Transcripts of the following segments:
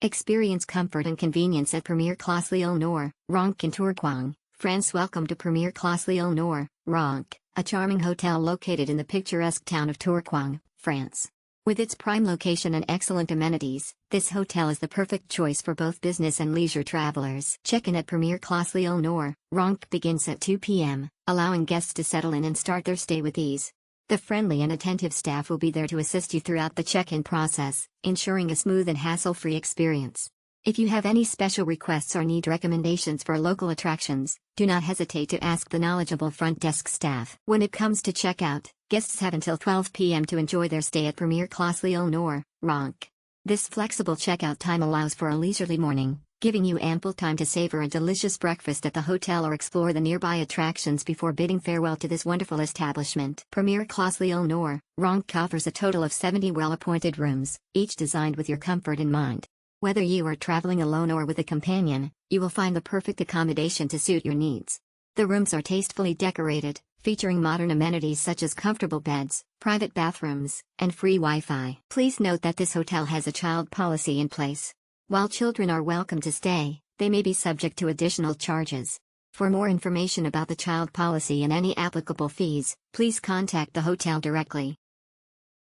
Experience comfort and convenience at Premiere Classe Lille Nord, Roncq in Tourcoing, France. Welcome to Premiere Classe Lille Nord, Roncq, a charming hotel located in the picturesque town of Tourcoing, France. With its prime location and excellent amenities, this hotel is the perfect choice for both business and leisure travelers. Check-in at Premiere Classe Lille Nord, Roncq begins at 2 p.m., allowing guests to settle in and start their stay with ease. The friendly and attentive staff will be there to assist you throughout the check-in process, ensuring a smooth and hassle-free experience. If you have any special requests or need recommendations for local attractions, do not hesitate to ask the knowledgeable front desk staff. When it comes to checkout, guests have until 12 p.m. to enjoy their stay at Premiere Classe Lille Nord, Roncq. This flexible checkout time allows for a leisurely morning, giving you ample time to savor a delicious breakfast at the hotel or explore the nearby attractions before bidding farewell to this wonderful establishment. Premiere Classe Lille Nord, Roncq offers a total of 70 well-appointed rooms, each designed with your comfort in mind. Whether you are traveling alone or with a companion, you will find the perfect accommodation to suit your needs. The rooms are tastefully decorated, featuring modern amenities such as comfortable beds, private bathrooms, and free Wi-Fi. Please note that this hotel has a child policy in place. While children are welcome to stay, they may be subject to additional charges. For more information about the child policy and any applicable fees, please contact the hotel directly.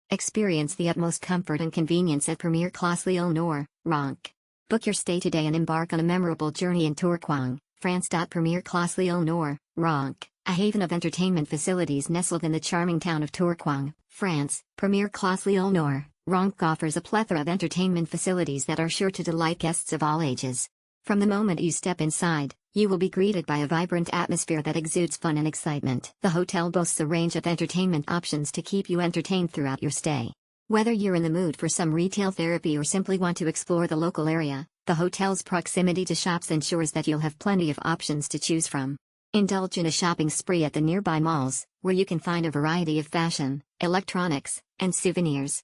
Experience the utmost comfort and convenience at Premiere Classe Lille Nord, Roncq. Book your stay today and embark on a memorable journey in Tourcoing, France. Premiere Classe Lille Nord, Roncq, a haven of entertainment facilities nestled in the charming town of Tourcoing, France. Premiere Classe Lille Nord, Roncq offers a plethora of entertainment facilities that are sure to delight guests of all ages. From the moment you step inside, you will be greeted by a vibrant atmosphere that exudes fun and excitement. The hotel boasts a range of entertainment options to keep you entertained throughout your stay. Whether you're in the mood for some retail therapy or simply want to explore the local area, the hotel's proximity to shops ensures that you'll have plenty of options to choose from. Indulge in a shopping spree at the nearby malls, where you can find a variety of fashion, electronics, and souvenirs.